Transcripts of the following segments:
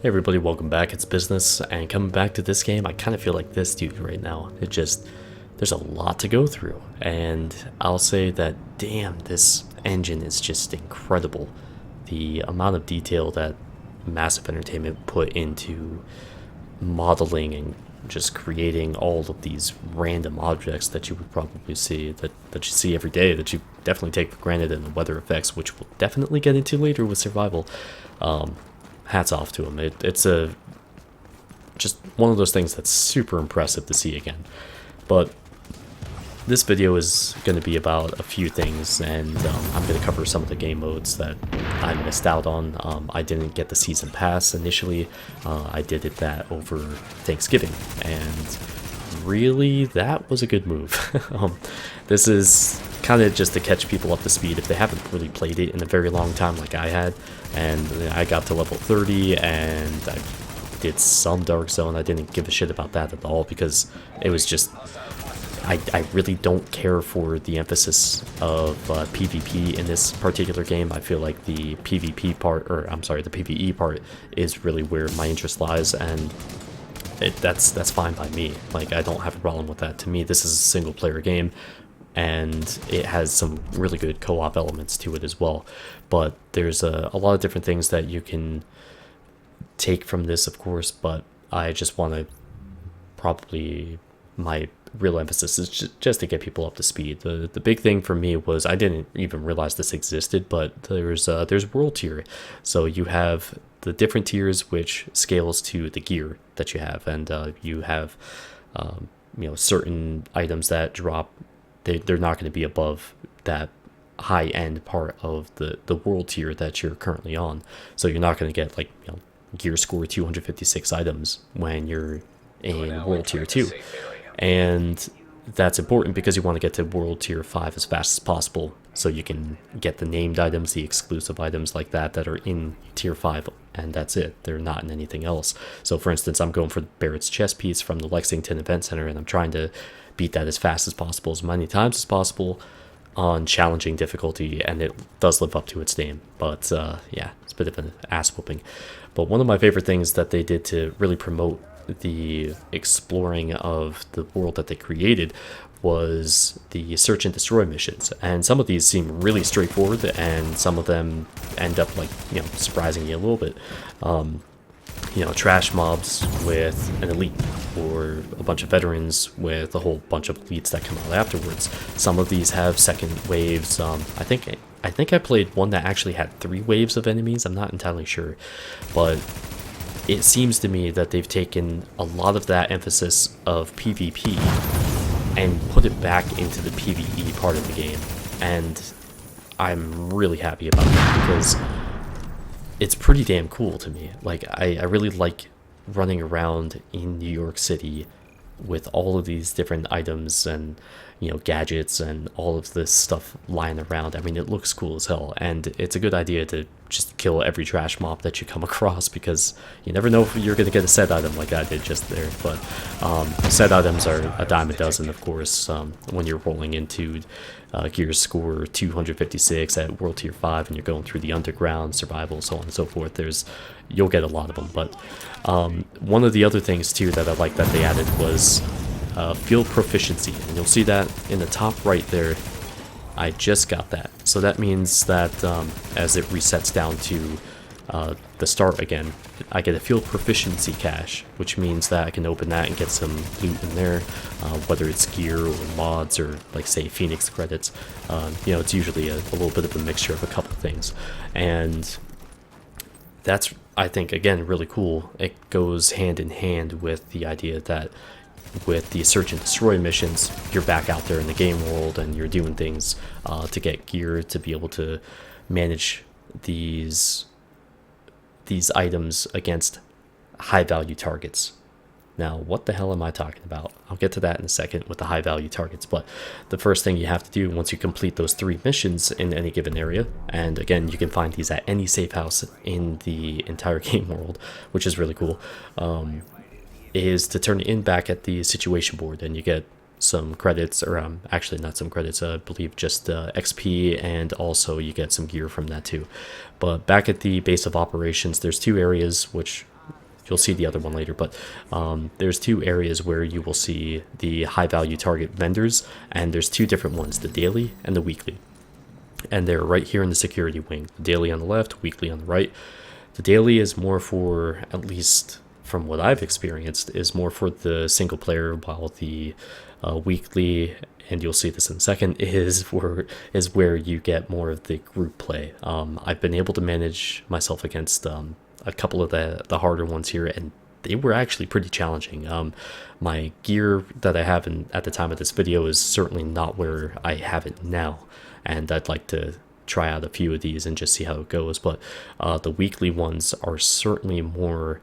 Hey everybody, welcome back. It's Business, and coming back to this game, I kind of feel like this dude right now. There's a lot to go through, and I'll say that, damn, this engine is just incredible. The amount of detail that Massive Entertainment put into modeling and just creating all of these random objects that you would probably see, that you see every day, that you definitely take for granted, and the weather effects, which we'll definitely get into later with Survival. Hats off to him. It's a just one of those things that's super impressive to see again. But this video is going to be about a few things, and I'm going to cover some of the game modes that I missed out on. I didn't get the season pass initially. I did that over Thanksgiving, and really that was a good move. This is kind of just to catch people up to speed if they haven't really played it in a very long time like I had. And I got to level 30 and I did some Dark Zone. I didn't give a shit about that at all because it was just, I really don't care for the emphasis of PvP in this particular game. I feel like the PvP part, or I'm sorry, the PvE part is really where my interest lies, and that's fine by me. Like, I don't have a problem with that. To me, this is a single player game, and it has some really good co-op elements to it as well. But there's a lot of different things that you can take from this, of course, but I just want to probably, my real emphasis is just to get people up to speed. The big thing for me was I didn't even realize this existed, but there's world tier. So you have the different tiers, which scales to the gear that you have, and you have certain items that drop. They're not going to be above that high end part of the world tier that you're currently on. So you're not going to get like gear score 256 items when you're in world tier 2. And that's important because you want to get to world tier 5 as fast as possible so you can get the named items, the exclusive items like that are in tier 5, and that's it. They're not in anything else. So for instance, I'm going for Barrett's chest piece from the Lexington Event Center, and I'm trying to beat that as fast as possible, as many times as possible on challenging difficulty, and it does live up to its name. But yeah, it's a bit of an ass whooping. But one of my favorite things that they did to really promote the exploring of the world that they created was the search and destroy missions. And some of these seem really straightforward, and some of them end up like surprising you a little bit. Trash mobs with an elite, or a bunch of veterans with a whole bunch of elites that come out afterwards. Some of these have second waves. I think I played one that actually had 3 waves of enemies. I'm not entirely sure, but it seems to me that they've taken a lot of that emphasis of PvP and put it back into the PvE part of the game, and I'm really happy about that because it's pretty damn cool to me. Like, I really like running around in New York City with all of these different items and gadgets and all of this stuff lying around. I mean, it looks cool as hell, and it's a good idea to just kill every trash mob that you come across, because you never know if you're going to get a set item like I did just there. But set items are a dime a dozen, of course, when you're rolling into gear score 256 at world tier 5 and you're going through the underground, survival, so on and so forth. You'll get a lot of them. But one of the other things too that I like that they added was field proficiency, and you'll see that in the top right there. I just got that, so that means that as it resets down to the start again, I get a field proficiency cache, which means that I can open that and get some loot in there, whether it's gear or mods or, like, say, Phoenix credits. It's usually a little bit of a mixture of a couple things, and that's, I think, again, really cool. It goes hand in hand with the idea that with the search and destroy missions, you're back out there in the game world and you're doing things to get gear to be able to manage these items against high value targets. Now, what the hell am I talking about? I'll get to that in a second with the high value targets, but the first thing you have to do once you complete those 3 missions in any given area, and again, you can find these at any safe house in the entire game world, which is really cool, is to turn in back at the situation board, and you get some credits, or actually not some credits, I believe just XP, and also you get some gear from that too. But back at the base of operations, there's 2 areas which you'll see the other one later, but there's two areas where you will see the high value target vendors, and there's two different ones, the daily and the weekly. And they're right here in the security wing. The daily on the left, weekly on the right. The daily is more for, at least from what I've experienced, is more for the single player, while the weekly, and you'll see this in a second, is where you get more of the group play. I've been able to manage myself against a couple of the harder ones here, and they were actually pretty challenging. My gear that I have at the time of this video is certainly not where I have it now, and I'd like to try out a few of these and just see how it goes. But the weekly ones are certainly more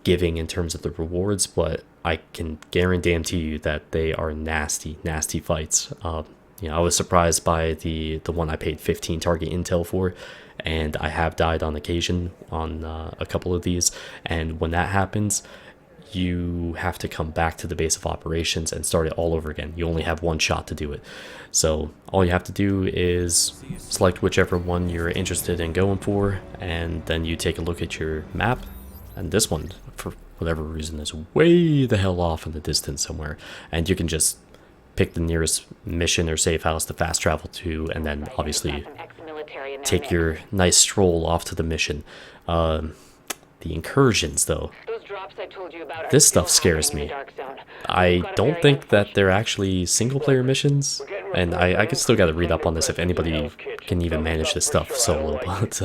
giving in terms of the rewards, but I can guarantee you that they are nasty fights. I was surprised by the one I paid 15 target intel for, and I have died on occasion on a couple of these. And when that happens, you have to come back to the base of operations and start it all over again. You only have one shot to do it. So all you have to do is select whichever one you're interested in going for, and then you take a look at your map. And this one, for whatever reason, is way the hell off in the distance somewhere. And you can just pick the nearest mission or safe house to fast travel to, and then obviously take your nice stroll off to the mission. The incursions, though, this stuff scares me. I don't think that they're actually single-player missions, and I still got to read up on this if anybody can even manage this stuff solo. But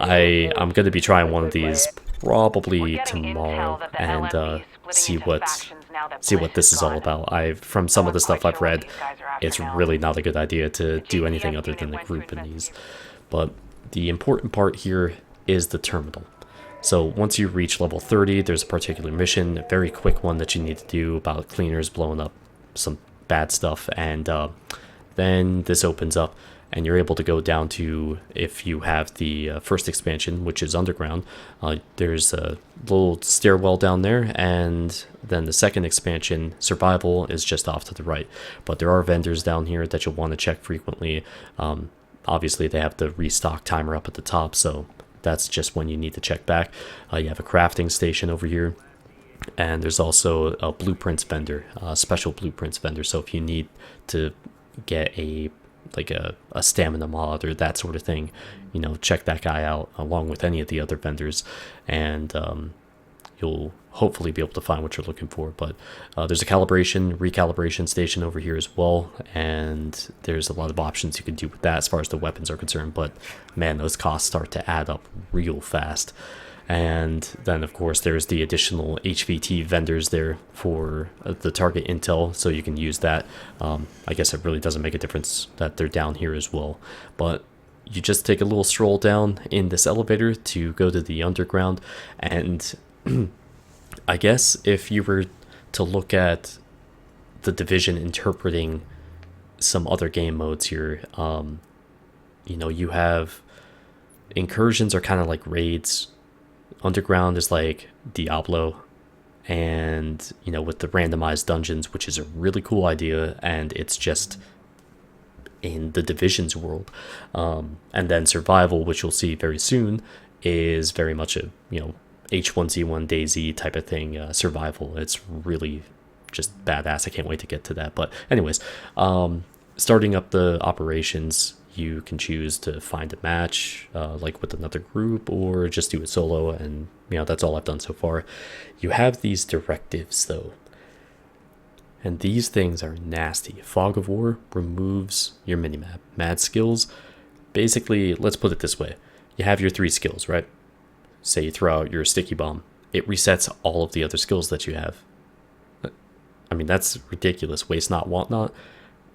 I'm going to be trying one of these probably tomorrow and see what this is all about. From some of the stuff I've read, it's really not a good idea to do anything other than the group in these. But the important part here is the terminal. So once you reach level 30, there's a particular mission, a very quick one that you need to do about cleaners blowing up some bad stuff, and then this opens up and you're able to go down to, if you have the first expansion, which is underground, there's a little stairwell down there, and then the second expansion, survival, is just off to the right. But there are vendors down here that you'll want to check frequently. Obviously they have the restock timer up at the top, so that's just when you need to check back. You have a crafting station over here, and there's also a blueprints vendor, special blueprints vendor. So if you need to get a stamina mod or that sort of thing, check that guy out along with any of the other vendors, and you'll hopefully be able to find what you're looking for. But there's a recalibration station over here as well, and there's a lot of options you can do with that as far as the weapons are concerned. But man, those costs start to add up real fast. And then of course there's the additional HVT vendors there for the target intel, so you can use that. I guess it really doesn't make a difference that they're down here as well, but you just take a little stroll down in this elevator to go to the underground. And I guess if you were to look at the Division interpreting some other game modes here, you have incursions are kind of like raids. Underground is like Diablo, and with the randomized dungeons, which is a really cool idea, and it's just in the Division's world. And then survival, which you'll see very soon, is very much a H1Z1 DayZ type of thing. Survival, it's really just badass. I can't wait to get to that. But anyways, starting up the operations, you can choose to find a match like with another group, or just do it solo, and that's all I've done so far. You have these directives though, and these things are nasty. Fog of War removes your minimap. Mad skills, basically, let's put it this way: you have your 3 skills, right? Say you throw out your sticky bomb, it resets all of the other skills that you have. I mean, that's ridiculous. Waste not, want not.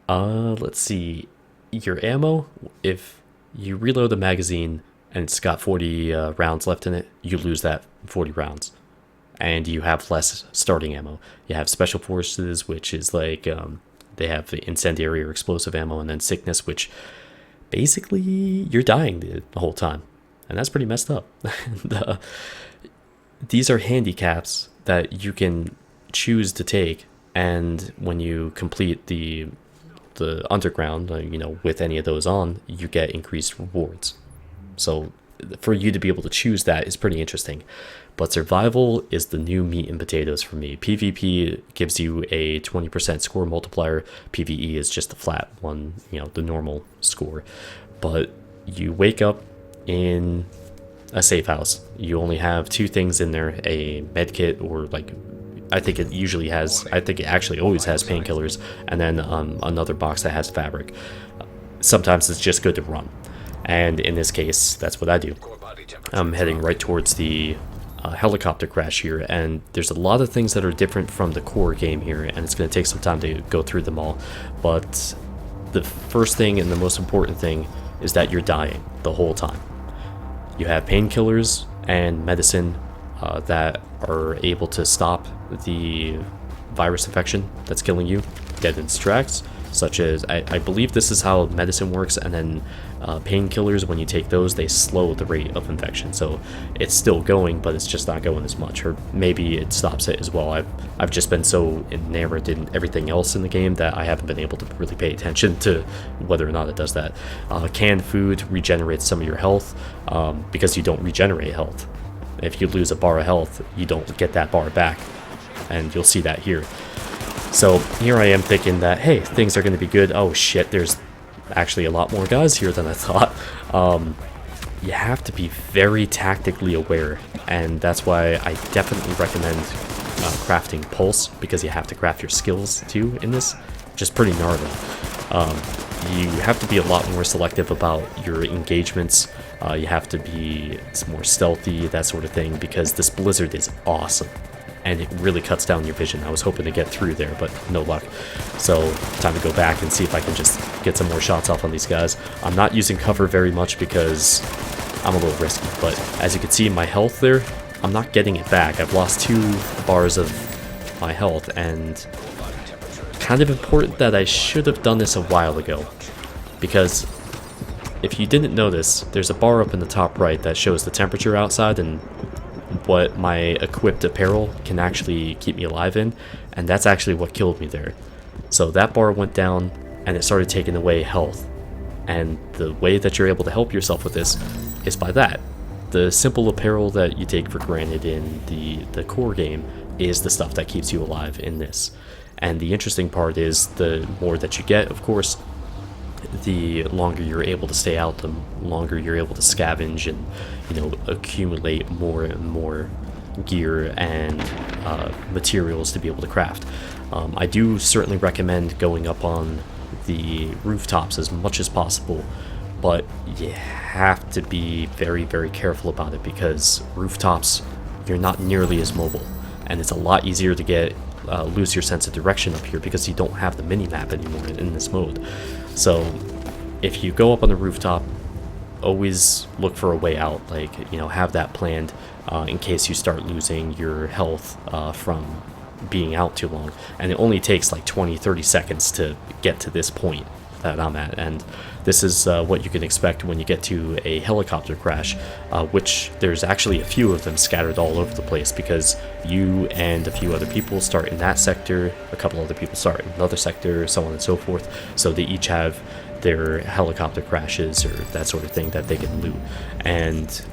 Let's see. Your ammo, if you reload the magazine and it's got 40 rounds left in it, you lose that 40 rounds, and you have less starting ammo. You have special forces, which is like they have the incendiary or explosive ammo, and then sickness, which basically you're dying the whole time, and that's pretty messed up. And, these are handicaps that you can choose to take, and when you complete the underground, with any of those on, you get increased rewards. So for you to be able to choose that is pretty interesting. But survival is the new meat and potatoes for me. PvP gives you a 20% score multiplier. PvE is just the flat one, the normal score. But you wake up in a safe house. You only have two things in there, a med kit, or I think it actually always has painkillers, and then another box that has fabric. Sometimes it's just good to run. And in this case, that's what I do. I'm heading right towards the helicopter crash here, and there's a lot of things that are different from the core game here, and it's going to take some time to go through them all. But the first thing and the most important thing is that you're dying the whole time. You have painkillers and medicine that are able to stop the virus infection that's killing you. Dead extracts, such as, I believe this is how medicine works, and then painkillers, when you take those, they slow the rate of infection. So it's still going, but it's just not going as much, or maybe it stops it as well. I've just been so enamored in everything else in the game that I haven't been able to really pay attention to whether or not it does that. Canned food regenerates some of your health, because you don't regenerate health. If you lose a bar of health, you don't get that bar back, and you'll see that here. So here I am thinking that, hey, things are going to be good. Oh shit, there's actually a lot more guys here than I thought. You have to be very tactically aware, and that's why I definitely recommend crafting Pulse, because you have to craft your skills too in this, which is pretty gnarly. You have to be a lot more selective about your engagements. You have to be more stealthy, that sort of thing, because this blizzard is awesome. And it really cuts down your vision. I was hoping to get through there, but no luck. So, time to go back and see if I can just get some more shots off on these guys. I'm not using cover very much because I'm a little risky, but as you can see, my health there, I'm not getting it back. I've lost 2 bars of my health, and kind of important that I should have done this a while ago. Because if you didn't notice, there's a bar up in the top right that shows the temperature outside and what my equipped apparel can actually keep me alive in, and that's actually what killed me there. So that bar went down and it started taking away health, and the way that you're able to help yourself with this is by that. The simple apparel that you take for granted in the core game is the stuff that keeps you alive in this. And the interesting part is, the more that you get, of course, the longer you're able to stay out, the longer you're able to scavenge and, accumulate more and more gear and materials to be able to craft. I do certainly recommend going up on the rooftops as much as possible, but you have to be very, very careful about it, because rooftops, you're not nearly as mobile, and it's a lot easier to lose your sense of direction up here because you don't have the mini-map anymore in this mode. So if you go up on the rooftop, always look for a way out, have that planned in case you start losing your health from being out too long. And it only takes like 20-30 seconds to get to this point that I'm at, and this is what you can expect when you get to a helicopter crash, which there's actually a few of them scattered all over the place, because you and a few other people start in that sector, a couple other people start in another sector, so on and so forth. So they each have their helicopter crashes or that sort of thing that they can loot, and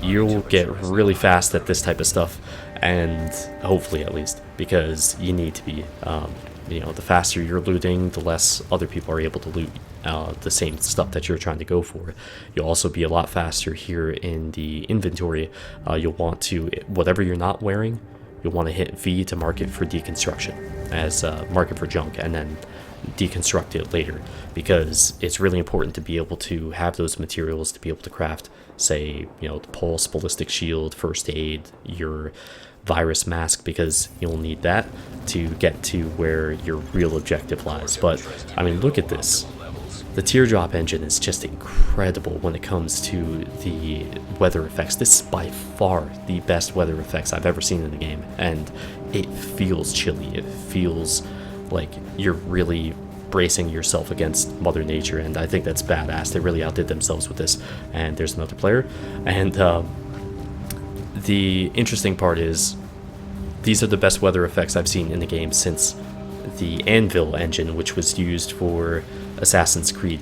you'll get really fast at this type of stuff, and hopefully at least, because you need to be. The faster you're looting, the less other people are able to loot the same stuff that you're trying to go for. You'll also be a lot faster here in the inventory. You'll want to, whatever you're not wearing, you'll want to hit V to mark it for deconstruction, as mark it for junk, and then deconstruct it later, because it's really important to be able to have those materials to be able to craft, say, the pulse, ballistic shield, first aid, your virus mask, because you'll need that to get to where your real objective lies. But I mean, look at this. The teardrop engine is just incredible when it comes to the weather effects. This is by far the best weather effects I've ever seen in the game, and it feels chilly. It feels like you're really bracing yourself against Mother Nature, and I think that's badass. They really outdid themselves with this. And there's another player, and the interesting part is, these are the best weather effects I've seen in the game since the Anvil engine, which was used for Assassin's Creed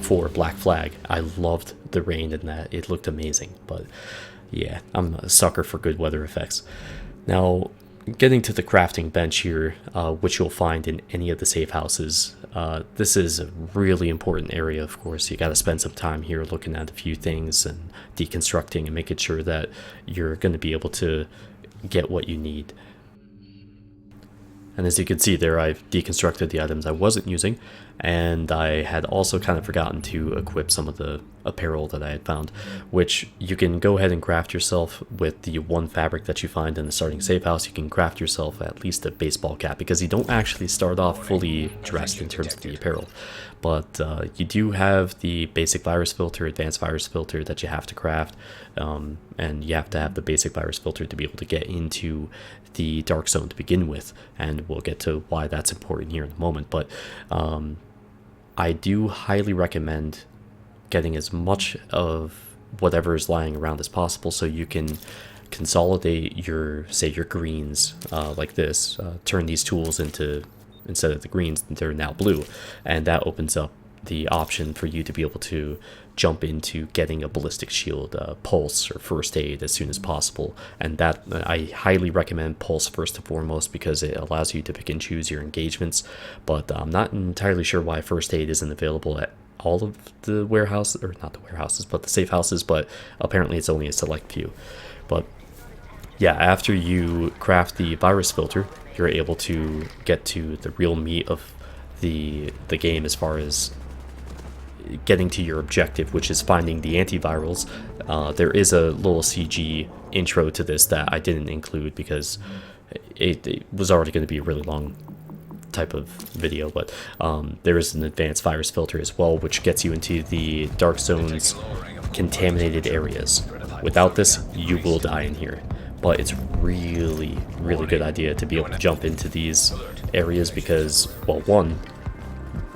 for Black Flag. I loved the rain in that. It looked amazing. But yeah, I'm a sucker for good weather effects. Now, getting to the crafting bench here, which you'll find in any of the safe houses. This is a really important area, of course. You got to spend some time here looking at a few things and deconstructing and making sure that you're going to be able to get what you need. And as you can see there, I've deconstructed the items I wasn't using, and I had also kind of forgotten to equip some of the apparel that I had found, which you can go ahead and craft yourself with the one fabric that you find in the starting safe house. You can craft yourself at least a baseball cap, because you don't actually start off fully dressed in terms of the apparel. But you do have the basic virus filter, advanced virus filter that you have to craft, and you have to have the basic virus filter to be able to get into the dark zone to begin with, and we'll get to why that's important here in a moment. But I do highly recommend getting as much of whatever is lying around as possible, so you can consolidate your, say, your greens like this, turn these tools into, instead of the greens, they're now blue, and that opens up the option for you to be able to jump into getting a ballistic shield, pulse, or first aid as soon as possible. And that, I highly recommend pulse first and foremost, because it allows you to pick and choose your engagements. But I'm not entirely sure why first aid isn't available at all of the warehouses, or not the warehouses, but the safe houses, but apparently it's only a select few. But yeah, after you craft the virus filter, you're able to get to the real meat of the game as far as getting to your objective, which is finding the antivirals. There is a little CG intro to this that I didn't include because it was already going to be a really long type of video, but there is an advanced virus filter as well, which gets you into the dark zone's contaminated areas. Without this, you will die in here. But it's really good idea to be able to jump into these areas because, well, one,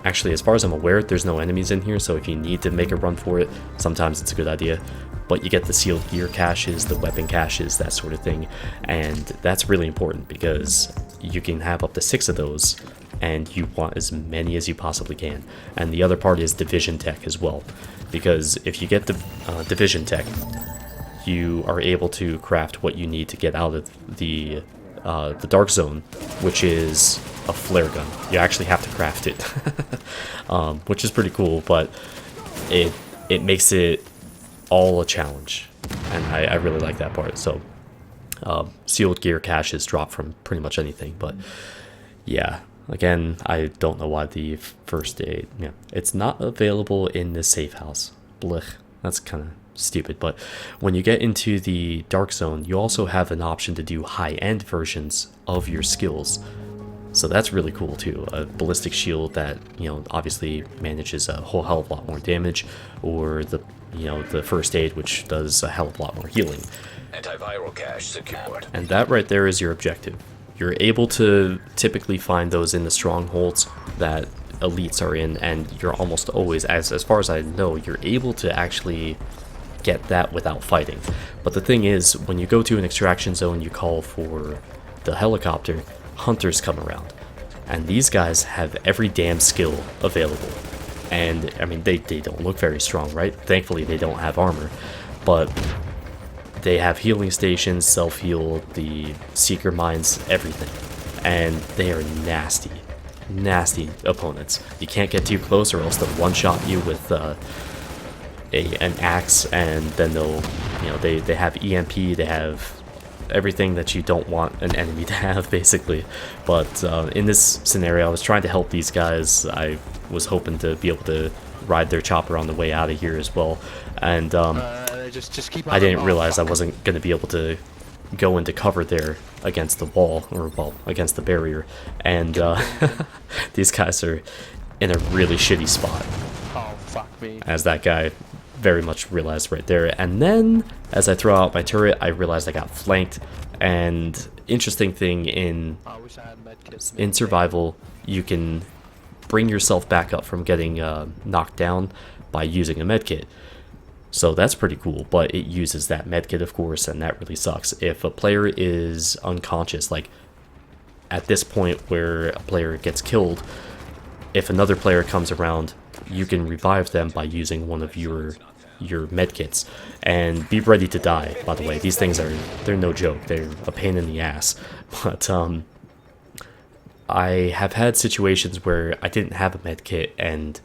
actually, as far as I'm aware, there's no enemies in here, so if you need to make a run for it, sometimes it's a good idea. But you get the sealed gear caches, the weapon caches, that sort of thing, and that's really important because you can have up to 6 of those, and you want as many as you possibly can. And the other part is division tech as well, because if you get the division tech, you are able to craft what you need to get out of the dark zone, which is a flare gun. You actually have to craft it, which is pretty cool, but it makes it all a challenge, and I really like that part. So sealed gear caches drop from pretty much anything, but yeah, again, I don't know why the first aid, yeah, it's not available in the safe house. Blech, that's kind of stupid. But when you get into the dark zone, you also have an option to do high-end versions of your skills, so that's really cool too. A ballistic shield that, you know, obviously manages a whole hell of a lot more damage, or the, you know, the first aid, which does a hell of a lot more healing. Antiviral cache secured. And that right there is your objective. You're able to typically find those in the strongholds that elites are in, and you're almost always, as far as I know, you're able to actually get that without fighting. But the thing is, when you go to an extraction zone, you call for the helicopter, hunters come around, and these guys have every damn skill available. And I mean, they don't look very strong, right? Thankfully they don't have armor, but they have healing stations, self-heal, the seeker mines, everything, and they are nasty opponents. You can't get too close or else they'll one-shot you with an axe, and then they'll, you know, they have EMP, they have everything that you don't want an enemy to have, basically. But in this scenario, I was trying to help these guys. I was hoping to be able to ride their chopper on the way out of here as well, and just keep on I didn't realize I wasn't going to be able to go into cover there against the wall, or, well, against the barrier, and these guys are in a really shitty spot. Oh, fuck me. As that guy very much realized right there. And then as I throw out my turret, I realized I got flanked. And interesting thing in survival, you can bring yourself back up from getting knocked down by using a medkit. So that's pretty cool, but it uses that medkit, of course, and that really sucks. If a player is unconscious, like at this point where a player gets killed, if another player comes around, you can revive them by using one of your med kits. And be ready to die, by the way. These things they're no joke. They're a pain in the ass. But I have had situations where I didn't have a med kit, and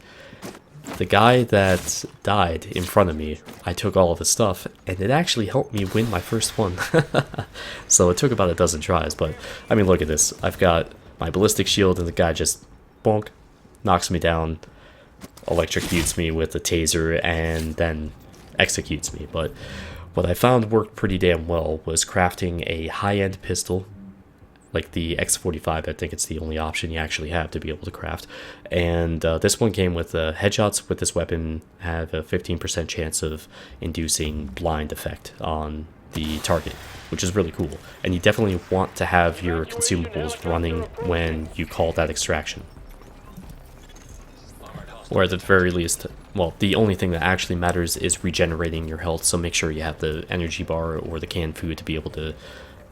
the guy that died in front of me, I took all of his stuff, and it actually helped me win my first one. So it took about a dozen tries, but I mean, look at this. I've got my ballistic shield, and the guy just bonk, knocks me down, electrocutes me with a taser, and then executes me. But what I found worked pretty damn well was crafting a high-end pistol, like the X45. I think it's the only option you actually have to be able to craft. And this one came with headshots with this weapon have a 15% chance of inducing blind effect on the target, which is really cool. And you definitely want to have your consumables running when you call that extraction. Or at the very least, well, the only thing that actually matters is regenerating your health, so make sure you have the energy bar or the canned food to be able to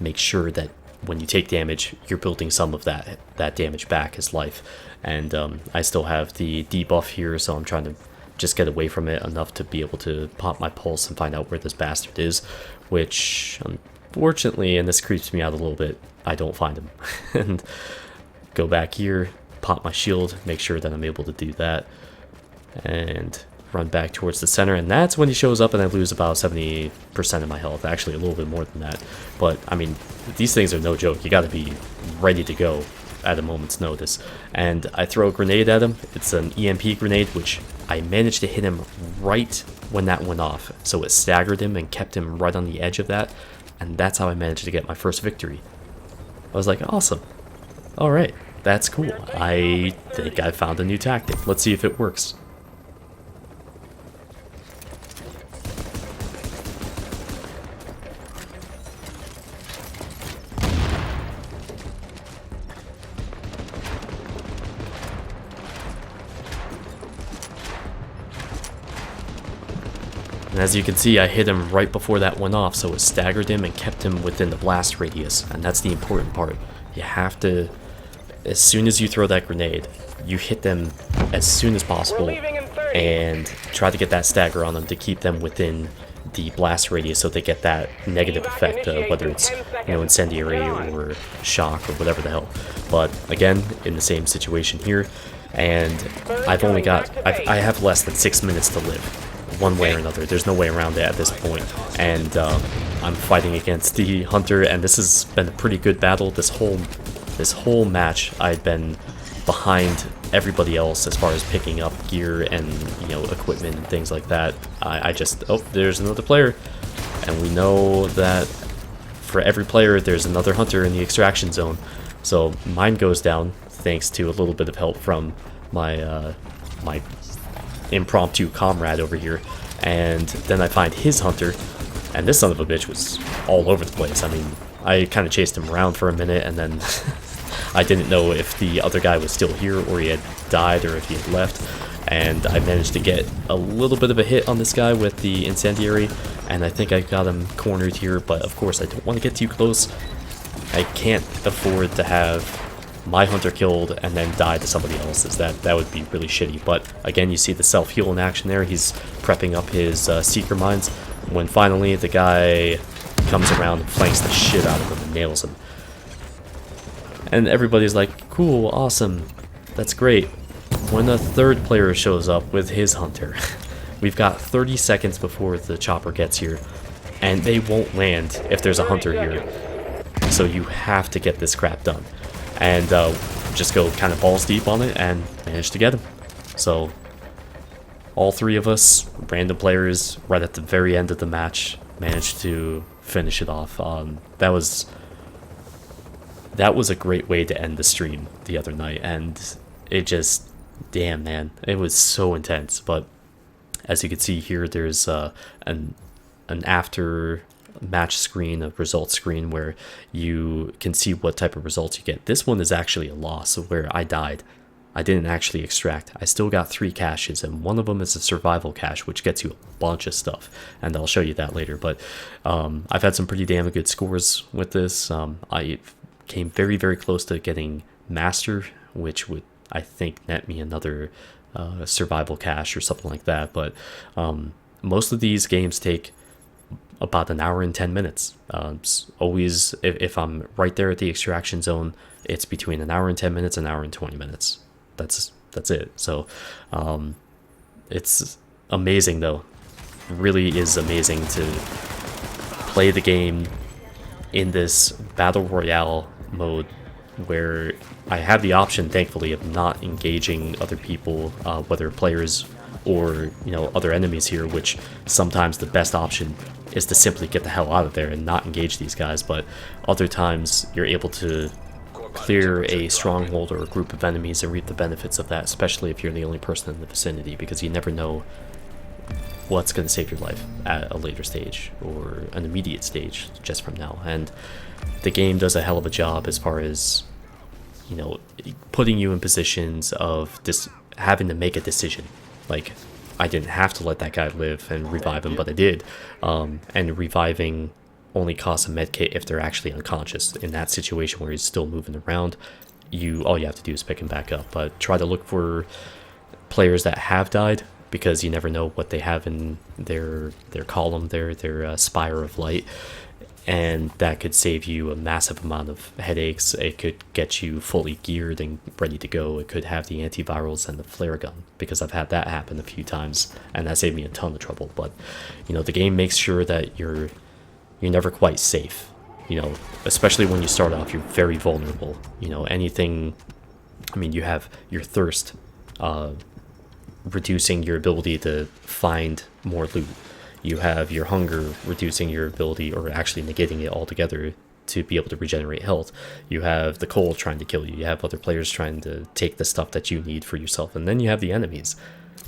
make sure that when you take damage, you're building some of that damage back as life. And I still have the debuff here, so I'm trying to just get away from it enough to be able to pop my pulse and find out where this bastard is, which, unfortunately, and this creeps me out a little bit, I don't find him. And go back here, pop my shield, make sure that I'm able to do that, and run back towards the center, and that's when he shows up, and I lose about 70% of my health. Actually, a little bit more than that. But, I mean, these things are no joke. You gotta be ready to go at a moment's notice. And I throw a grenade at him. It's an EMP grenade, which I managed to hit him right when that went off. So it staggered him and kept him right on the edge of that, and that's how I managed to get my first victory. I was like, awesome. Alright, that's cool. I think I found a new tactic. Let's see if it works. And as you can see, I hit him right before that went off, so it staggered him and kept him within the blast radius. And that's the important part. You have to, as soon as you throw that grenade, you hit them as soon as possible and try to get that stagger on them to keep them within the blast radius so they get that negative effect, whether it's, you know, incendiary or shock or whatever the hell. But again, in the same situation here, and I've only got, I have less than 6 minutes to live. One way or another, there's no way around it at this point. And I'm fighting against the hunter, and this has been a pretty good battle. This whole match, I've been behind everybody else as far as picking up gear and, you know, equipment and things like that. I just, oh, there's another player, and we know that for every player there's another hunter in the extraction zone. So mine goes down thanks to a little bit of help from my my impromptu comrade over here, and then I find his hunter, and this son of a bitch was all over the place. I mean, I kind of chased him around for a minute, and then I didn't know if the other guy was still here or he had died or if he had left, and I managed to get a little bit of a hit on this guy with the incendiary, and I think I got him cornered here, but of course I don't want to get too close. I can't afford to have my hunter killed and then die to somebody else's. That would be really shitty. But again, you see the self-heal in action there. He's prepping up his seeker mines when finally the guy comes around and flanks the shit out of him and nails him. And everybody's like, cool, awesome, that's great. When a third player shows up with his hunter, we've got 30 seconds before the chopper gets here, and they won't land if there's a hunter here. So you have to get this crap done. And just go kind of balls deep on it and manage to get him. So all three of us, random players, right at the very end of the match, managed to finish it off. That was a great way to end the stream the other night, and it just, damn man, it was so intense. But as you can see here, there's an after match screen, a results screen, where you can see what type of results you get. This one is actually a loss, where I died. I didn't actually extract. I still got 3 caches, and one of them is a survival cache, which gets you a bunch of stuff, and I'll show you that later. But I've had some pretty damn good scores with this. I came very, very close to getting master, which would, I think, net me another survival cache or something like that. But most of these games take about an hour and 10 minutes. It's always, if I'm right there at the extraction zone, it's between an hour and 10 minutes, an hour and 20 minutes. That's it. So it's amazing though. Really is amazing to play the game in this battle royale mode where I have the option, thankfully, of not engaging other people, whether players or other enemies here, which sometimes the best option is to simply get the hell out of there and not engage these guys. But other times you're able to clear a stronghold or a group of enemies and reap the benefits of that, especially if you're the only person in the vicinity, because you never know what's going to save your life at a later stage or an immediate stage just from now. And the game does a hell of a job as far as putting you in positions of having to make a decision. Like, I didn't have to let that guy live and revive him, but I did. And reviving only costs a medkit if they're actually unconscious. In that situation where he's still moving around, all you have to do is pick him back up. But try to look for players that have died, because you never know what they have in their column, their spire of light, and that could save you a massive amount of headaches. It could get you fully geared and ready to go. It could have the antivirals and the flare gun, because I've had that happen a few times, and that saved me a ton of trouble. But the game makes sure that you're never quite safe. Especially when you start off, you're very vulnerable. Anything. I mean, you have your thirst, reducing your ability to find more loot. You have your hunger reducing your ability, or actually negating it altogether, to be able to regenerate health. You have the cold trying to kill you. You have other players trying to take the stuff that you need for yourself, and then you have the enemies.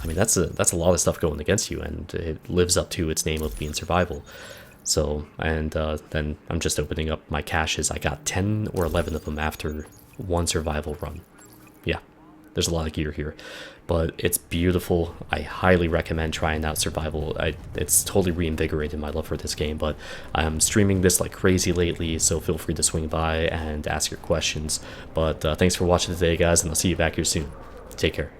I mean, that's a lot of stuff going against you, and it lives up to its name of being survival. So, and then I'm just opening up my caches. I got 10 or 11 of them after one survival run. Yeah, there's a lot of gear here, but it's beautiful. I highly recommend trying out survival. It's totally reinvigorated my love for this game. But I'm streaming this like crazy lately, so feel free to swing by and ask your questions. But thanks for watching today, guys, and I'll see you back here soon. Take care.